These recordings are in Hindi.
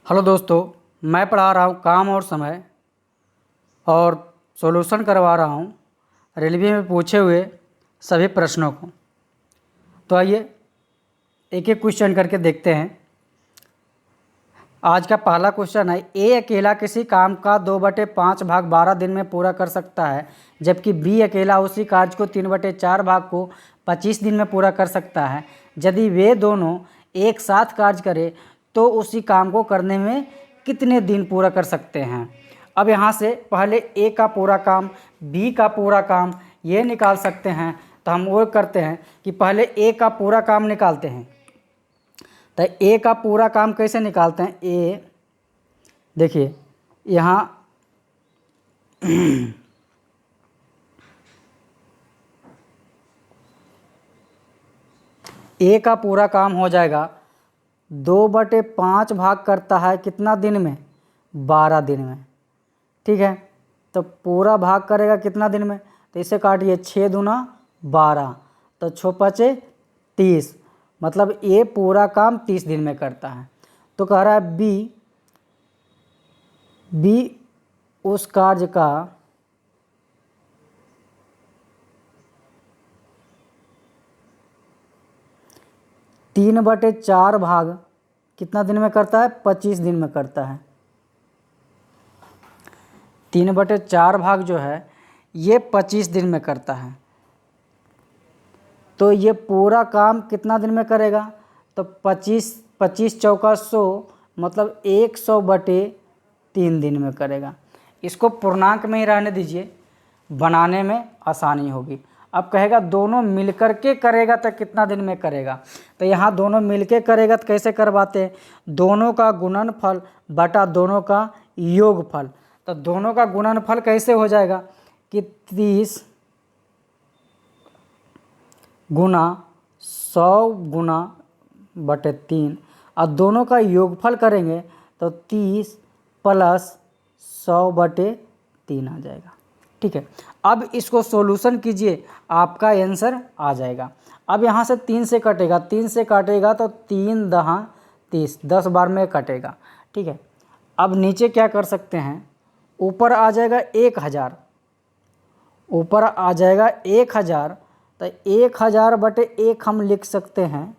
हेलो दोस्तों, मैं पढ़ा रहा हूँ काम और समय और सॉल्यूशन करवा रहा हूँ रेलवे में पूछे हुए सभी प्रश्नों को। तो आइए एक एक क्वेश्चन करके देखते हैं। आज का पहला क्वेश्चन है, ए अकेला किसी काम का 2/5 भाग 12 दिन में पूरा कर सकता है, जबकि बी अकेला उसी कार्य को 3/4 भाग को 25 दिन में पूरा कर सकता है। यदि वे दोनों एक साथ कार्य करें तो उसी काम को करने में कितने दिन पूरा कर सकते हैं। अब यहाँ से पहले ए का पूरा काम, बी का पूरा काम ये निकाल सकते हैं। तो हम वो करते हैं कि पहले ए का पूरा काम निकालते हैं। तो ए का पूरा काम कैसे निकालते हैं। ए देखिए यहाँ ए का पूरा काम हो जाएगा 2/5 भाग करता है कितना दिन में, 12 दिन में। ठीक है, तो पूरा भाग करेगा कितना दिन में, तो इसे काटिए 6 दूना 12, तो 6 पचे 30, मतलब ये पूरा काम 30 दिन में करता है। तो कह रहा है बी उस कार्य का 3/4 भाग कितना दिन में करता है, 25 दिन में करता है। 3/4 भाग जो है ये 25 दिन में करता है। तो ये पूरा काम कितना दिन में करेगा, तो 25 चौका 100, मतलब 100/3 दिन में करेगा। इसको पूर्णांक में ही रहने दीजिए, बनाने में आसानी होगी। अब कहेगा दोनों मिलकर के करेगा तो कितना दिन में करेगा। तो यहाँ दोनों मिलके करेगा तो कैसे करवाते हैं, दोनों का गुणनफल बटा दोनों का योगफल। तो दोनों का गुणनफल कैसे हो जाएगा कि 30 गुना 100 गुना बटे 3, और दोनों का योगफल करेंगे तो 30 प्लस 100/3 आ जाएगा। ठीक है, अब इसको सॉल्यूशन कीजिए, आपका आंसर आ जाएगा। अब यहाँ से 3 से कटेगा, 3 से काटेगा तो 3 दहा 30, 10 बार में कटेगा। ठीक है, अब नीचे क्या कर सकते हैं, ऊपर आ जाएगा 1000, ऊपर आ जाएगा 1000, तो 1000/1 हम लिख सकते हैं।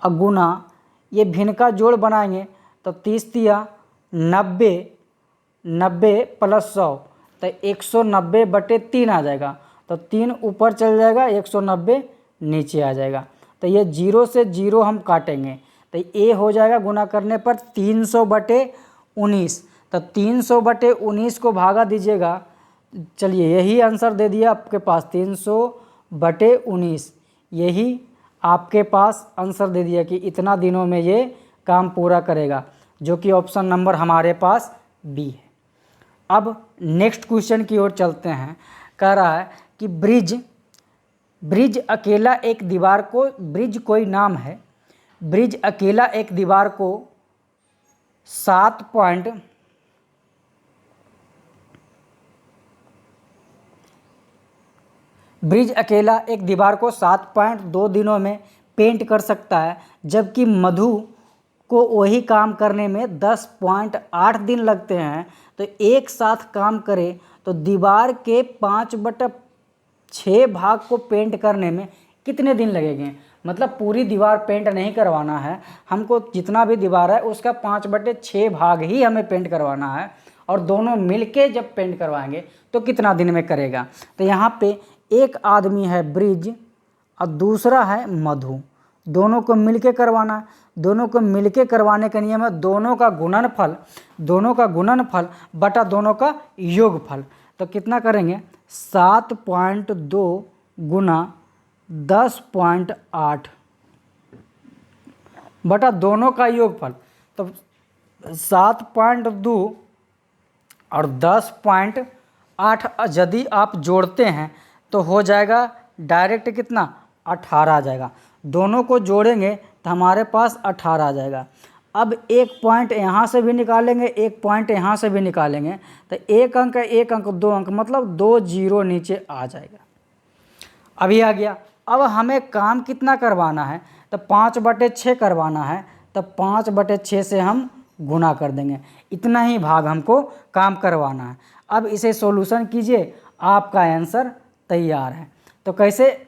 अब गुना ये भिन्न का जोड़ बनाएंगे तो 30 तिया 90, 90 प्लस 100, तो 190/3 आ जाएगा। तो 3 ऊपर चल जाएगा, 190 नीचे आ जाएगा। तो ये 0 से 0 हम काटेंगे तो ये हो जाएगा गुना करने पर 300/19। तो 300/19 को भागा दीजिएगा, चलिए यही आंसर दे दिया आपके पास, 300/19 यही आपके पास आंसर दे दिया कि इतना दिनों में ये काम पूरा करेगा, जो कि ऑप्शन नंबर हमारे पास बी है। अब नेक्स्ट क्वेश्चन की ओर चलते हैं। कह रहा है कि ब्रिज अकेला एक दीवार को, ब्रिज कोई नाम है, ब्रिज अकेला एक दीवार को 7 पॉइंट ब्रिज अकेला एक दीवार को 7.2 दिनों में पेंट कर सकता है, जबकि मधु को वही काम करने में 10.8 दिन लगते हैं। तो एक साथ काम करे तो दीवार के 5/6 भाग को पेंट करने में कितने दिन लगेंगे। मतलब पूरी दीवार पेंट नहीं करवाना है हमको, जितना भी दीवार है उसका 5/6 भाग ही हमें पेंट करवाना है, और दोनों मिलके जब पेंट करवाएंगे तो कितना दिन में करेगा। तो यहाँ पे एक आदमी है ब्रिज और दूसरा है मधु, दोनों को मिलके करवाना है। दोनों को मिलके करवाने का नियम है दोनों का गुणनफल बटा दोनों का योगफल। तो कितना करेंगे, 7.2 गुना 10.8 बटा दोनों का योगफल। तो 7.2 और 10.8 यदि आप जोड़ते हैं तो हो जाएगा डायरेक्ट कितना, 18 आ जाएगा। दोनों को जोड़ेंगे तो हमारे पास 18 आ जाएगा। अब एक पॉइंट यहाँ से भी निकालेंगे, एक पॉइंट यहाँ से भी निकालेंगे, तो एक अंक 2 अंक, मतलब 2 जीरो नीचे आ जाएगा। अभी आ गया। अब हमें काम कितना करवाना है, तो 5/6 करवाना है। तो 5/6 से हम गुना कर देंगे। इतना ही भाग हमको काम करवाना है। अब इसे सॉल्यूशन कीजिए, आपका आंसर तैयार है। तो कैसे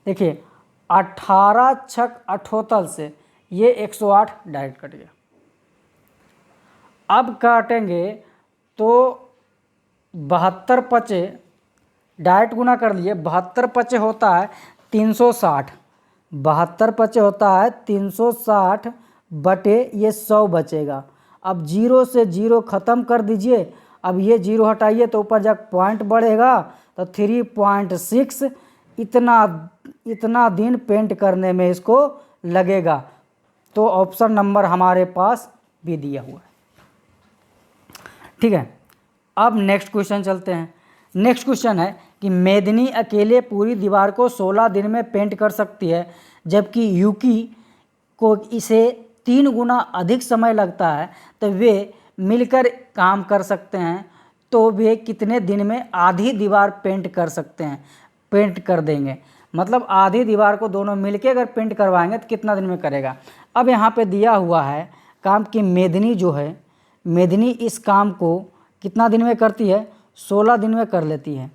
देखिए 18 छक 78 से ये 108 डायरेक्ट कट गया। अब काटेंगे तो 72 पचे डायरेक्ट गुना कर लिए, 72 पचे होता है 360, 72 पचे होता है 360 बटे ये 100 बचेगा। अब 0 से 0 ख़त्म कर दीजिए। अब ये 0 हटाइए तो ऊपर जाकर पॉइंट बढ़ेगा तो 3.6 इतना दिन पेंट करने में इसको लगेगा। तो ऑप्शन नंबर हमारे पास भी दिया हुआ है। ठीक है, अब नेक्स्ट क्वेश्चन चलते हैं। नेक्स्ट क्वेश्चन है कि मेदिनी अकेले पूरी दीवार को 16 दिन में पेंट कर सकती है, जबकि यूकी को इसे 3 गुना अधिक समय लगता है। तो वे मिलकर काम कर सकते हैं, तो वे कितने दिन में आधी दीवार पेंट कर सकते हैं, पेंट कर देंगे। मतलब आधी दीवार को दोनों मिलके अगर पेंट करवाएंगे तो कितना दिन में करेगा। अब यहाँ पे दिया हुआ है काम कि मेदिनी जो है, मेदिनी इस काम को कितना दिन में करती है, 16 दिन में कर लेती है।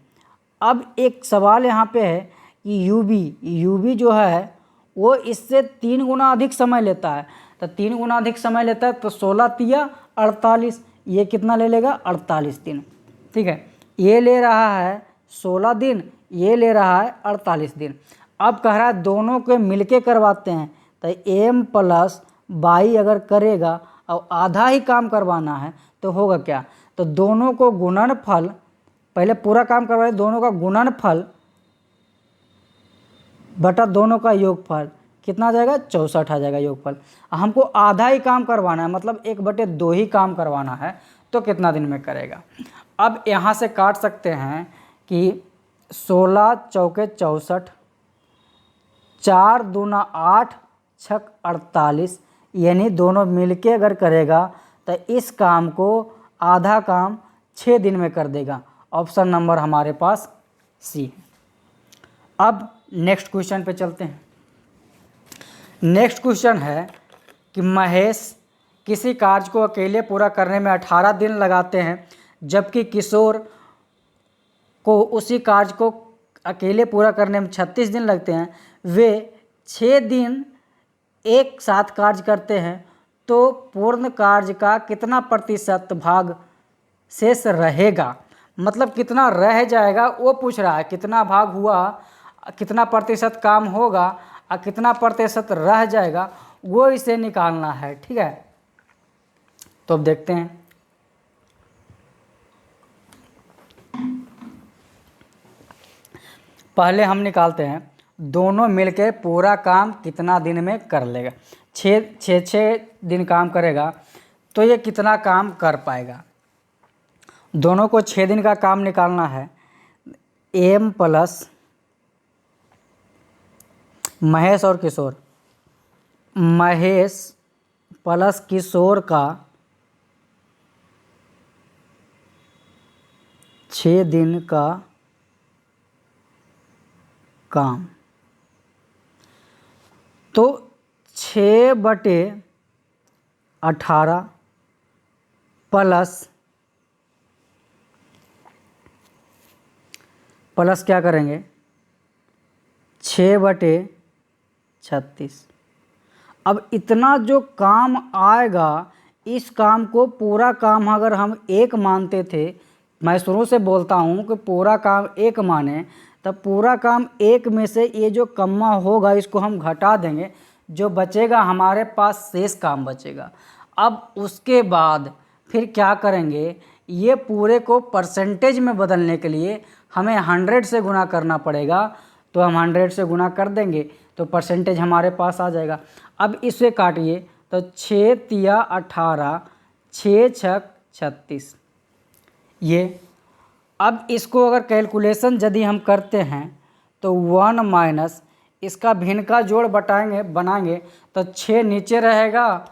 अब एक सवाल यहाँ पे है कि यूबी जो है वो इससे 3 गुना अधिक समय लेता है। तो 3 गुना अधिक समय लेता है तो 16 तिया 48, ये कितना ले लेगा 48 दिन। ठीक है, ये ले रहा है 16 दिन, ये ले रहा है 48 दिन। अब कह रहा है दोनों को मिलके करवाते हैं, तो m + 22 अगर करेगा और आधा ही काम करवाना है तो होगा क्या। तो दोनों को गुणनफल, पहले पूरा काम करवाए, दोनों का गुणनफल बटा दोनों का योगफल कितना आ जाएगा 64 आ जाएगा योगफल। हमको आधा ही काम करवाना है, मतलब 1/2 ही काम करवाना है, तो कितना दिन में करेगा। अब यहाँ से काट सकते हैं कि 16 चौके 64, 4 दूना 8 छक 48, यानी दोनों मिलके अगर करेगा तो इस काम को आधा काम 6 दिन में कर देगा। ऑप्शन नंबर हमारे पास सी है। अब नेक्स्ट क्वेश्चन पे चलते हैं। नेक्स्ट क्वेश्चन है कि महेश किसी कार्य को अकेले पूरा करने में 18 दिन लगाते हैं, जबकि किशोर को उसी कार्य को अकेले पूरा करने में 36 दिन लगते हैं। वे 6 दिन एक साथ कार्य करते हैं, तो पूर्ण कार्य का कितना प्रतिशत भाग शेष रहेगा। मतलब कितना रह जाएगा वो पूछ रहा है, कितना भाग हुआ, कितना प्रतिशत काम होगा और कितना प्रतिशत रह जाएगा, वो इसे निकालना है। ठीक है, तो अब देखते हैं। पहले हम निकालते हैं दोनों मिलके पूरा काम कितना दिन में कर लेगा। 6 दिन काम करेगा तो ये कितना काम कर पाएगा। दोनों को 6 दिन का काम निकालना है। m + महेश और किशोर, महेश + किशोर का 6 दिन का काम, तो 6/18 प्लस क्या करेंगे 6/36। अब इतना जो काम आएगा, इस काम को पूरा काम अगर हम 1 मानते थे, मैं शुरू से बोलता हूँ कि पूरा काम 1 माने, तब पूरा काम 1 में से ये जो कम्मा होगा इसको हम घटा देंगे, जो बचेगा हमारे पास शेष काम बचेगा। अब उसके बाद फिर क्या करेंगे, ये पूरे को परसेंटेज में बदलने के लिए हमें 100 से गुना करना पड़ेगा। तो हम 100 से गुना कर देंगे तो परसेंटेज हमारे पास आ जाएगा। अब इसे काटिए तो 6 तिया 18, 6 छक 36। ये अब इसको अगर कैलकुलेशन यदि हम करते हैं तो 1 माइनस इसका भिन्न का जोड़ बनाएंगे तो 6 नीचे रहेगा,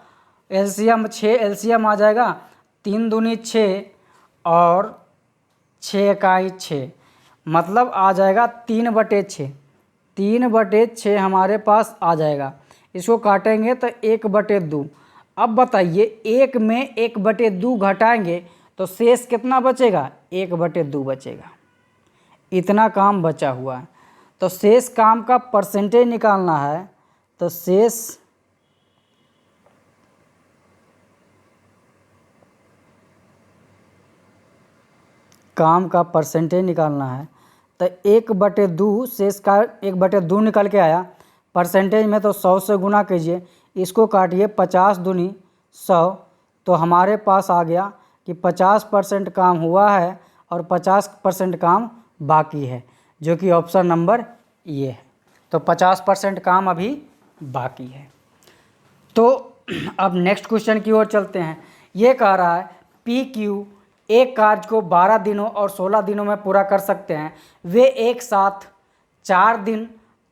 एलसीएम 6 एलसीएम आ जाएगा, 3 दूनी 6 और 6 इकाई 6, मतलब आ जाएगा 3/6। 3/6 हमारे पास आ जाएगा। इसको काटेंगे तो 1/2। अब बताइए, 1 में 1/2 घटाएंगे तो शेष कितना बचेगा? 1/2 बचेगा। इतना काम बचा हुआ है, तो शेष काम का परसेंटेज निकालना है। तो शेष काम का परसेंटेज निकालना है, तो 1/2 शेष का 1/2 निकल के आया। परसेंटेज में तो 100 से गुना कीजिए, इसको काटिए 50 दूनी 100, तो हमारे पास आ गया कि 50% काम हुआ है और 50% काम बाकी है, जो कि ऑप्शन नंबर ये है। तो 50% काम अभी बाकी है। तो अब नेक्स्ट क्वेश्चन की ओर चलते हैं। ये कह रहा है PQ एक कार्य को 12 दिनों और 16 दिनों में पूरा कर सकते हैं। वे एक साथ 4 दिन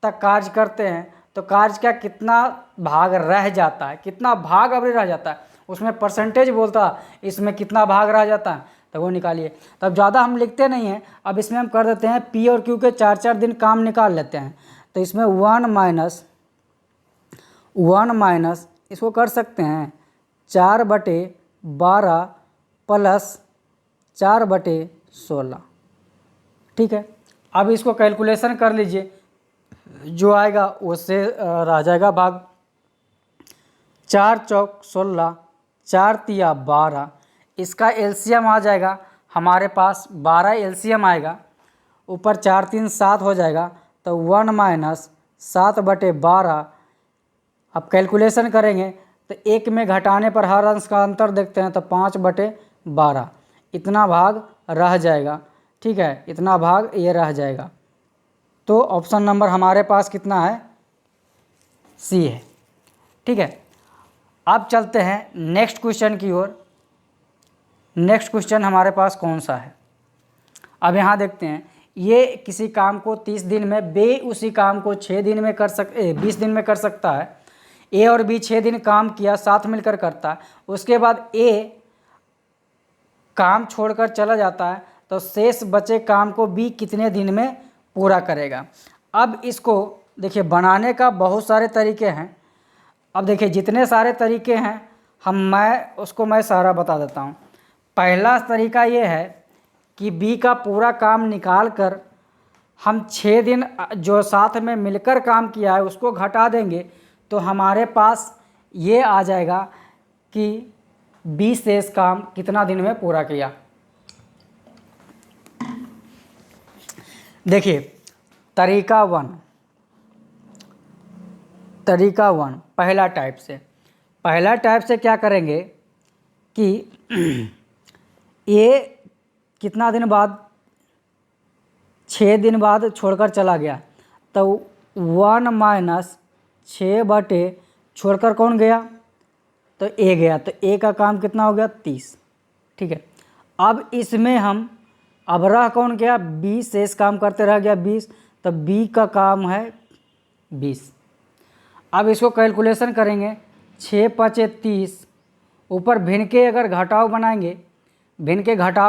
तक कार्य करते हैं, तो कार्य का कितना भाग रह जाता है? कितना भाग अभी रह जाता है, उसमें परसेंटेज बोलता है, इसमें कितना भाग रह जाता है, तो वो निकालिए। तो अब ज़्यादा हम लिखते नहीं हैं, अब इसमें हम कर देते हैं P और Q के 4-4 दिन काम निकाल लेते हैं। तो इसमें 1 माइनस इसको कर सकते हैं 4/12 प्लस 4/16। ठीक है, अब इसको कैलकुलेशन कर लीजिए, जो आएगा उससे रह जाएगा भाग। 4 चौक 16, 4 तिया 12, इसका एलसीएम आ जाएगा हमारे पास 12 एलसीएम आएगा, ऊपर 4 3 7 हो जाएगा, तो 1 माइनस 7/12। अब कैलकुलेशन करेंगे तो 1 में घटाने पर हर अंश का अंतर देखते हैं, तो 5/12 इतना भाग रह जाएगा। ठीक है, इतना भाग ये रह जाएगा। तो ऑप्शन नंबर हमारे पास कितना है? सी है। ठीक है, अब चलते हैं नेक्स्ट क्वेश्चन की ओर। नेक्स्ट क्वेश्चन हमारे पास कौन सा है? अब यहाँ देखते हैं, ये किसी काम को 30 दिन में, बे उसी काम को 6 दिन में कर 20 दिन में कर सकता है। ए और बी 6 दिन काम किया, साथ मिलकर करता है। उसके बाद ए काम छोड़कर चला जाता है, तो शेष बचे काम को बी कितने दिन में पूरा करेगा? अब इसको देखिए, बनाने का बहुत सारे तरीके हैं। अब देखिए, जितने सारे तरीके हैं मैं सारा बता देता हूँ। पहला तरीका ये है कि बी का पूरा काम निकाल कर हम 6 दिन जो साथ में मिलकर काम किया है उसको घटा देंगे, तो हमारे पास ये आ जाएगा कि बी शेष काम कितना दिन में पूरा किया। देखिए, तरीका वन पहला टाइप से क्या करेंगे कि ये कितना दिन बाद, 6 दिन बाद छोड़कर चला गया, तो 1 माइनस 6 छोड़कर कौन गया? तो ए गया, तो ए का काम कितना हो गया? 30। ठीक है, अब इसमें हम अब रह कौन गया? बी शेष काम करते रह गया 20, तो बी का काम है 20। अब इसको कैलकुलेशन करेंगे, 6 5 30, ऊपर भिन्न के अगर घटाव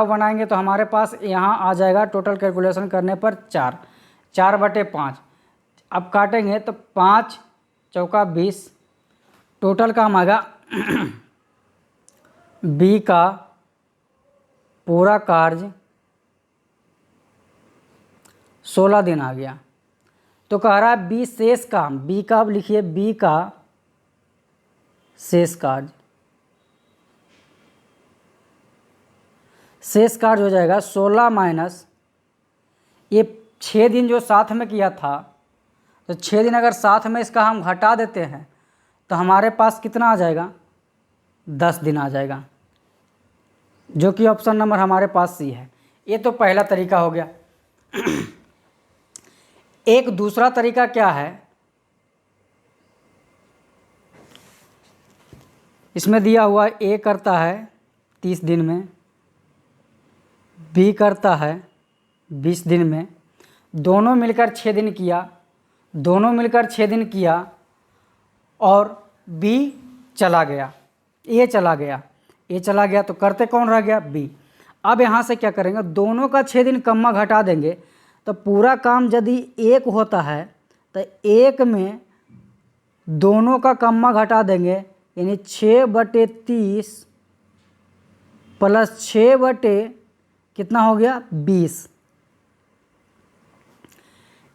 बनाएंगे तो हमारे पास यहाँ आ जाएगा टोटल कैलकुलेशन करने पर 4/5। अब काटेंगे तो 5 चौका 20, टोटल काम आएगा बी का पूरा कार्य 16 दिन आ गया। तो कह रहा है बी शेष काम, बी का, अब लिखिए बी का शेष कार्य हो जाएगा 16 माइनस ये 6 दिन जो साथ में किया था, तो 6 दिन अगर साथ में इसका हम घटा देते हैं तो हमारे पास कितना आ जाएगा? 10 दिन आ जाएगा, जो कि ऑप्शन नंबर हमारे पास सी है। ये तो पहला तरीका हो गया। एक दूसरा तरीका क्या है, इसमें दिया हुआ ए करता है 30 दिन में, बी करता है 20 दिन में, दोनों मिलकर 6 दिन किया और बी चला गया, ए चला गया, तो करते कौन रह गया? बी। अब यहाँ से क्या करेंगे, दोनों का 6 दिन कम्मा घटा देंगे, तो पूरा काम यदि 1 होता है तो 1 में दोनों का कम्मा घटा देंगे यानी 6/30 प्लस 6 बटे कितना हो गया 20।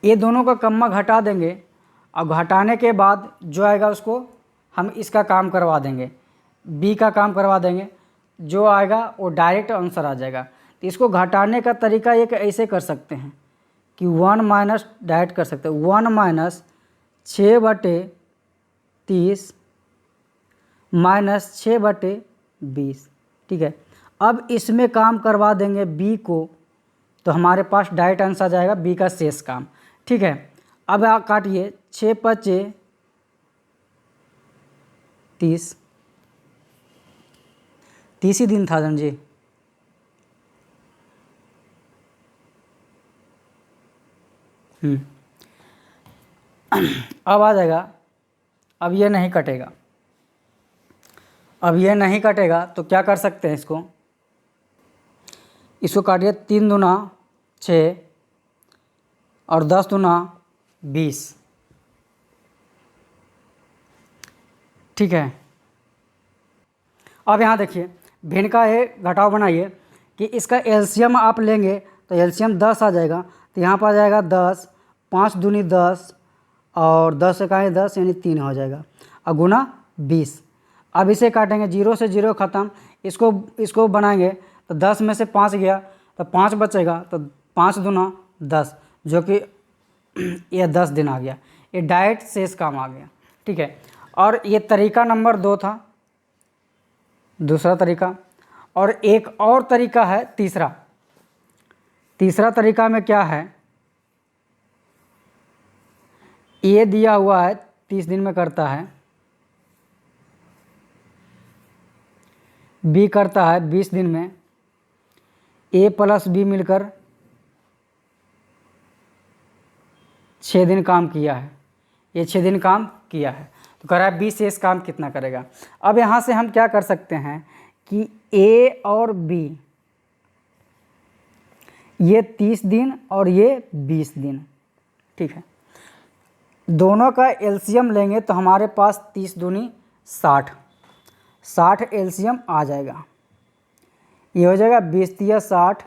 ये दोनों का कम्मा घटा देंगे और घटाने के बाद जो आएगा उसको हम इसका काम करवा देंगे, बी का काम करवा देंगे, जो आएगा वो डायरेक्ट आंसर आ जाएगा। तो इसको घटाने का तरीका एक ऐसे कर सकते हैं कि 1 माइनस डायरेक्ट कर सकते हैं, 1 माइनस 6/30 माइनस 6/20। ठीक है, अब इसमें काम करवा देंगे बी को, तो हमारे पास डायरेक्ट आंसर आ जाएगा बी का शेष काम। ठीक है, अब आप काटिए 6×5 = 30 ही दिन था जी। अब आ जाएगा, अब ये नहीं कटेगा, अब ये नहीं कटेगा तो क्या कर सकते हैं, इसको काटिए 3 दूना 6 और 10 दूना 20। ठीक है, अब यहाँ देखिए भिन्न का ये घटाव बनाइए कि इसका एलसीएम आप लेंगे तो एलसीएम 10 आ जाएगा, तो यहाँ पर आ जाएगा 10, 5 दूनी 10 और 10 इकाई 10 यानी 3 हो जाएगा और गुना 20। अब इसे काटेंगे, 0 से 0 ख़त्म, इसको बनाएंगे तो 10 में से 5 गया तो 5 बचेगा, तो 5 दूना 10 जो कि ये 10 दिन आ गया, ये डायरेक्ट शेष काम आ गया। ठीक है, और ये तरीका नंबर 2 था, दूसरा तरीका। और एक और तरीका है तीसरा तरीका में क्या है, ये दिया हुआ है 30 दिन में करता है, बी करता है 20 दिन में, ए प्लस बी मिलकर 6 दिन काम किया है, ये 6 दिन काम किया है, तो कह रहा है बी शेष काम कितना करेगा। अब यहाँ से हम क्या कर सकते हैं कि ए और बी ये 30 दिन और ये 20 दिन। ठीक है, दोनों का एलसीएम लेंगे तो हमारे पास 30 दूनी 60 एलसीएम आ जाएगा, ये हो जाएगा 20 × 60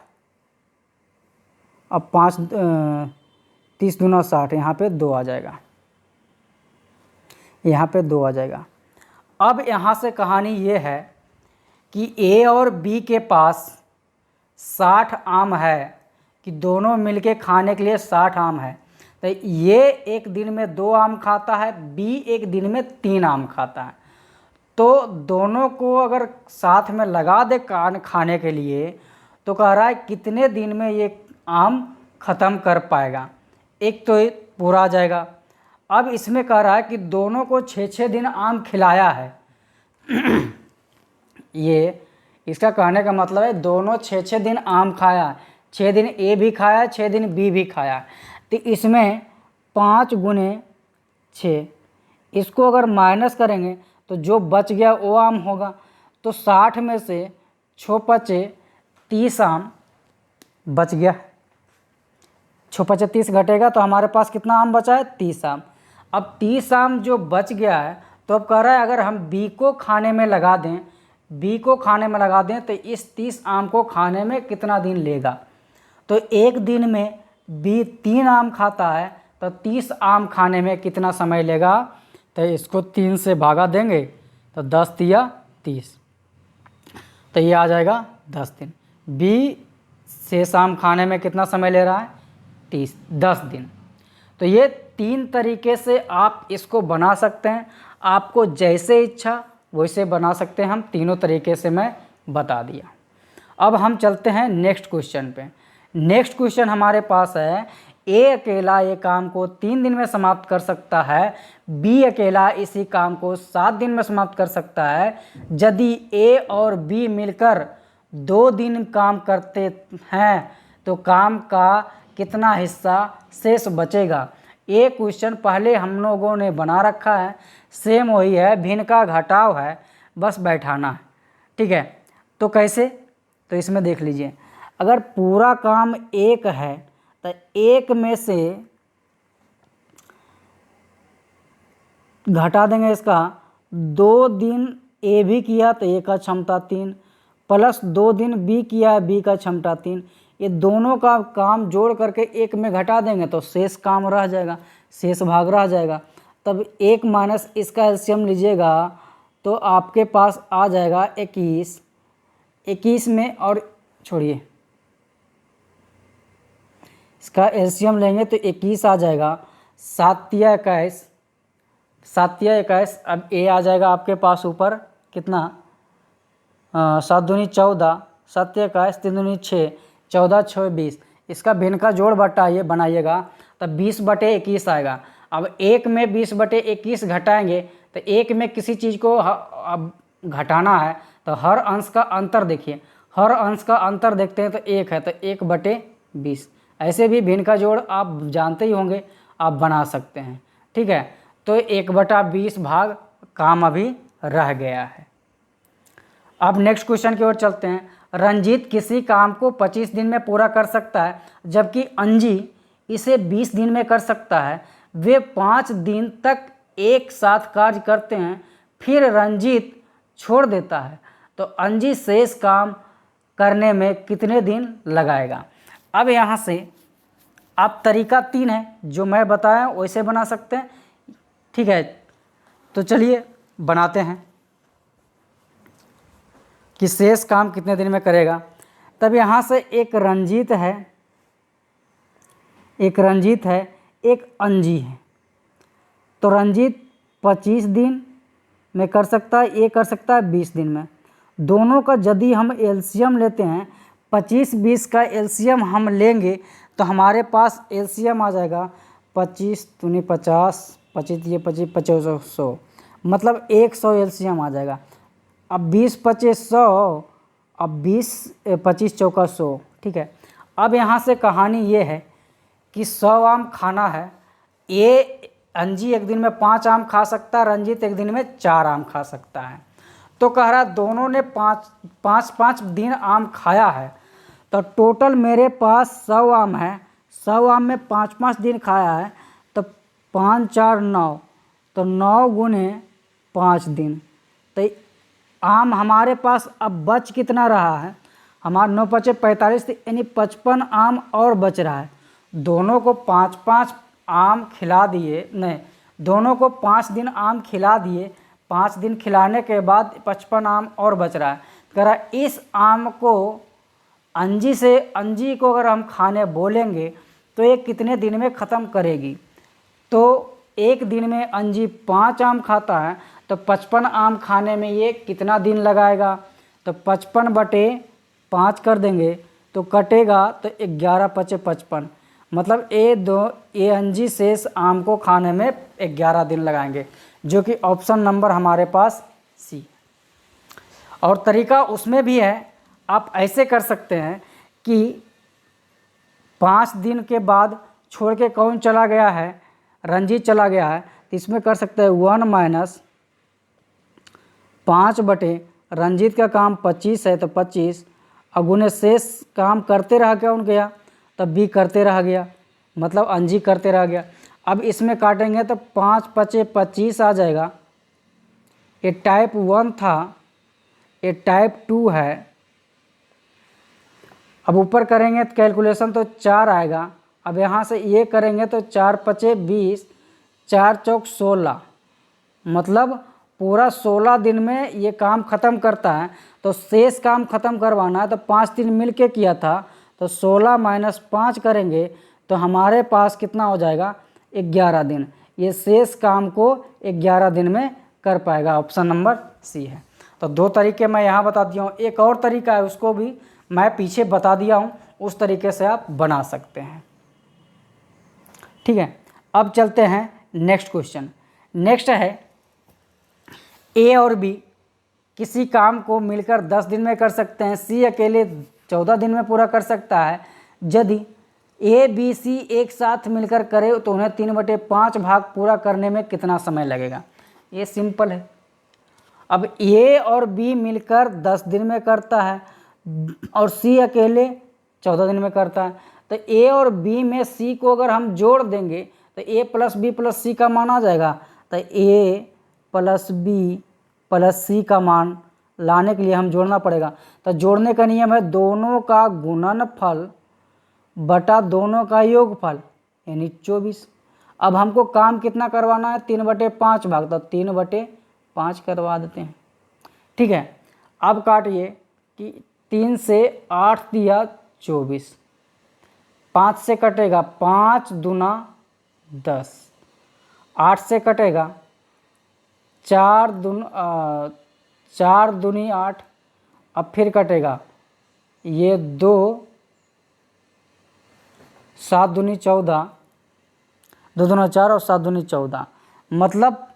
अब 5 30 दूना 60, यहाँ पे 2 आ जाएगा, यहाँ पे 2 आ जाएगा। अब यहाँ से कहानी ये है कि ए और बी के पास 60 आम है कि दोनों मिलके खाने के लिए 60 आम है, तो ये एक दिन में 2 आम खाता है, बी एक दिन में 3 आम खाता है, तो दोनों को अगर साथ में लगा दे खाने के लिए तो कह रहा है कितने दिन में ये आम ख़त्म कर पाएगा, एक तो पूरा आ जाएगा। अब इसमें कह रहा है कि दोनों को 6-6 दिन आम खिलाया है ये इसका कहने का मतलब है दोनों 6-6 दिन आम खाया, 6 दिन ए भी खाया, 6 दिन बी भी खाया, तो इसमें 5 × 6 इसको अगर माइनस करेंगे तो जो बच गया वो आम होगा, तो 60 में से 6×5 30 आम बच गया, 6×5 30 घटेगा तो हमारे पास कितना आम बचा है 30 आम। अब 30 आम जो बच गया है तो अब कह रहा है अगर हम बी को खाने में लगा दें तो इस 30 आम को खाने में कितना दिन लेगा, तो एक दिन में बी 3 आम खाता है तो 30 आम खाने में कितना समय लेगा, तो इसको 3 से भागा देंगे तो 10 × 30, तो ये आ जाएगा 10 दिन। बी शेष आम खाने में कितना समय ले रहा है 10 दिन। तो ये 3 तरीके से आप इसको बना सकते हैं, आपको जैसे इच्छा वैसे बना सकते हैं, हम तीनों तरीके से मैं बता दिया। अब हम चलते हैं नेक्स्ट क्वेश्चन पे। नेक्स्ट क्वेश्चन हमारे पास है ए अकेला ये काम को 3 दिन में समाप्त कर सकता है, बी अकेला इसी काम को 7 दिन में समाप्त कर सकता है, यदि ए और बी मिलकर 2 दिन काम करते हैं तो काम का कितना हिस्सा शेष बचेगा। ये क्वेश्चन पहले हम लोगों ने बना रखा है, सेम वही है, भिन्न का घटाव है, बस बैठाना है। ठीक है, तो कैसे, तो इसमें देख लीजिए, अगर पूरा काम 1 है तो 1 में से घटा देंगे इसका 2 दिन ए भी किया तो ए का क्षमता 3, प्लस 2 दिन बी किया है, बी का क्षमता 3। ये दोनों का काम जोड़ करके एक में घटा देंगे तो शेष काम रह जाएगा, शेष भाग रह जाएगा। तब 1 माइनस इसका एलसीएम लीजिएगा तो आपके पास आ जाएगा 21। 21 में और छोड़िए, इसका एलसीएम लेंगे तो 21 आ जाएगा। 7 या 21, 7 या 21। अब ए आ जाएगा आपके पास ऊपर कितना, 7 दूनी 14, 7 या 21, 3 दूनी 6, 14 6 20। इसका भिन्न का जोड़ बट्टा ये बनाइएगा तब 20/21 आएगा। अब 1 में 20/21 घटाएंगे तो 1 में किसी चीज़ को अब घटाना है तो हर अंश का अंतर देखिए, हर अंश का अंतर देखते हैं तो 1 है तो 1/20। ऐसे भी भिन्न का जोड़ आप जानते ही होंगे, आप बना सकते हैं। ठीक है, तो 1/20 भाग काम अभी रह गया है। अब नेक्स्ट क्वेश्चन की ओर चलते हैं। रंजीत किसी काम को 25 दिन में पूरा कर सकता है जबकि अंजी इसे 20 दिन में कर सकता है। वे 5 दिन तक एक साथ कार्य करते हैं, फिर रंजीत छोड़ देता है, तो अंजी शेष काम करने में कितने दिन लगाएगा। अब यहाँ से आप तरीका 3 है जो मैं बताया वैसे बना सकते हैं। ठीक है, तो चलिए बनाते हैं कि शेष काम कितने दिन में करेगा। तब यहाँ से एक रंजीत है, एक अंजी है। तो रंजीत 25 दिन में कर सकता है, ये कर सकता है 20 दिन में। दोनों का यदि हम एलसीएम लेते हैं, 25-20 का एलसीएम हम लेंगे तो हमारे पास एलसीएम आ जाएगा 25 दूनी 50, 25 ये 25 25 100, मतलब 100 एलसीएम आ जाएगा। अब 20-25 100, अब 20-25 चौका 100। ठीक है, अब यहाँ से कहानी ये है कि 100 आम खाना है। ये अंजी एक दिन में 5 आम खा सकता है, रंजीत एक दिन में 4 आम खा सकता है। तो कह रहा दोनों ने 5 दिन आम खाया है, तो टोटल मेरे पास 100 आम है। 100 आम में 5 दिन खाया है, तो 5 4 9, तो 9 गुने 5 दिन। तो आम हमारे पास अब बच कितना रहा है, हमारा 9 5 45, यानी 55 आम और बच रहा है। दोनों को 5 आम खिला दिए, नहीं, दोनों को 5 दिन आम खिला दिए। 5 दिन खिलाने के बाद 55 आम और बच रहा है। कह रहा इस आम को अंजी को अगर हम खाने बोलेंगे तो ये कितने दिन में ख़त्म करेगी। तो एक दिन में अंजी 5 आम खाता है, तो 55 आम खाने में ये कितना दिन लगाएगा। तो 55/5 कर देंगे तो कटेगा तो 11 5 55, मतलब ये अंजी शेष आम को खाने में 11 दिन लगाएंगे, जो कि ऑप्शन नंबर हमारे पास सी। और तरीका उसमें भी है, आप ऐसे कर सकते हैं कि 5 दिन के बाद छोड़ के कौन चला गया है, रंजीत चला गया है, तो इसमें कर सकते हैं 1 - 5 रंजीत का काम 25 है तो 25, अगुने शेष काम करते रह कौन गया, तब भी करते रह गया, मतलब अंजी करते रह गया। अब इसमें काटेंगे तो 5 5 25 आ जाएगा। ये टाइप 1 था, ये टाइप 2 है। अब ऊपर करेंगे तो कैलकुलेशन तो 4 आएगा। अब यहाँ से ये करेंगे तो 4 5 20, 4 चौक 16, मतलब पूरा 16 दिन में ये काम ख़त्म करता है। तो शेष काम ख़त्म करवाना है तो 5 दिन मिल के किया था, तो 16 - 5 करेंगे तो हमारे पास कितना हो जाएगा, 11 दिन। ये शेष काम को 11 दिन में कर पाएगा, ऑप्शन नंबर सी है। तो 2 तरीके मैं यहाँ बता दिया हूँ, एक और तरीका है उसको भी मैं पीछे बता दिया हूँ, उस तरीके से आप बना सकते हैं। ठीक है, अब चलते हैं नेक्स्ट क्वेश्चन। नेक्स्ट है ए और बी किसी काम को मिलकर 10 दिन में कर सकते हैं, सी अकेले 14 दिन में पूरा कर सकता है। यदि ए बी सी एक साथ मिलकर करे तो उन्हें 3/5 भाग पूरा करने में कितना समय लगेगा। ये सिंपल है। अब ए और बी मिलकर 10 दिन में करता है और सी अकेले 14 दिन में करता है, तो ए और बी में सी को अगर हम जोड़ देंगे तो ए + बी + सी का मान आ जाएगा। तो ए प्लस बी प्लस सी का मान लाने के लिए हम जोड़ना पड़ेगा। तो जोड़ने का नियम है दोनों का गुणनफल बटा दोनों का योगफल यानी 24। अब हमको काम कितना करवाना है 3/5 भाग, तो 3/5 करवा देते हैं। ठीक है, अब काटिए कि 3 से 8 दिया 24, 5 से कटेगा 5 दूना 10, 8 से कटेगा 4 दूनी 8, अब फिर कटेगा ये 2, 7 दूनी 14, 2 दूना 4 और 7 दूनी 14, मतलब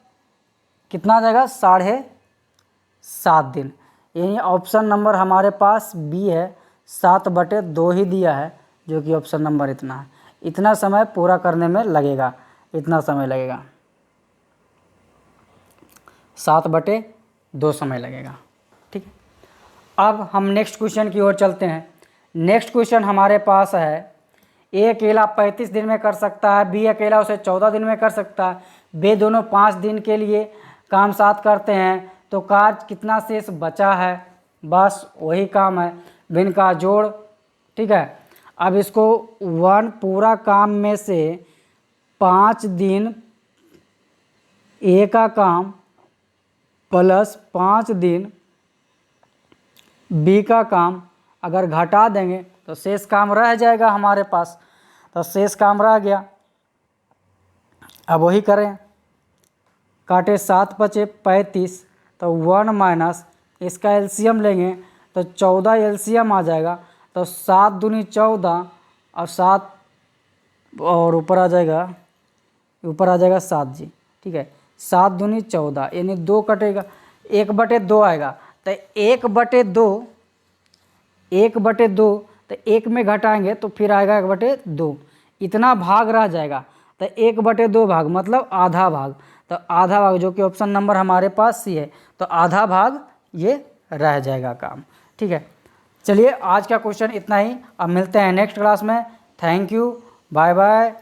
कितना आ जाएगा 7.5 दिन। यानी ऑप्शन नंबर हमारे पास बी है, 7/2 ही दिया है, जो कि ऑप्शन नंबर इतना है। इतना समय पूरा करने में लगेगा, इतना समय लगेगा, 7/2 समय लगेगा। ठीक है, अब हम नेक्स्ट क्वेश्चन की ओर चलते हैं। नेक्स्ट क्वेश्चन हमारे पास है ए अकेला 35 दिन में कर सकता है, बी अकेला उसे 14 दिन में कर सकता है, वे दोनों 5 दिन के लिए काम साथ करते हैं, तो कार्य कितना शेष बचा है। बस वही काम है, भिन्न का जोड़। ठीक है, अब इसको 1 पूरा काम में से 5 दिन ए का काम प्लस 5 दिन बी का काम अगर घटा देंगे तो शेष काम रह जाएगा हमारे पास। तो शेष काम रह गया, अब वही करें, काटे 7×5 = 35, तो 1 माइनस इसका एलसीएम लेंगे तो 14 एलसीएम आ जाएगा। तो 7 दूनी 14 और 7 और ऊपर आ जाएगा 7 जी। ठीक है, 7 दूनी 14 यानी 2 कटेगा, 1/2 आएगा। तो 1/2 तो 1 में घटाएंगे तो फिर आएगा 1/2, इतना भाग रह जाएगा। तो 1/2 भाग मतलब आधा भाग, तो आधा भाग जो कि ऑप्शन नंबर हमारे पास सी है, तो आधा भाग ये रह जाएगा काम। ठीक है, चलिए आज का क्वेश्चन इतना ही, अब मिलते हैं नेक्स्ट क्लास में। Thank you, bye bye.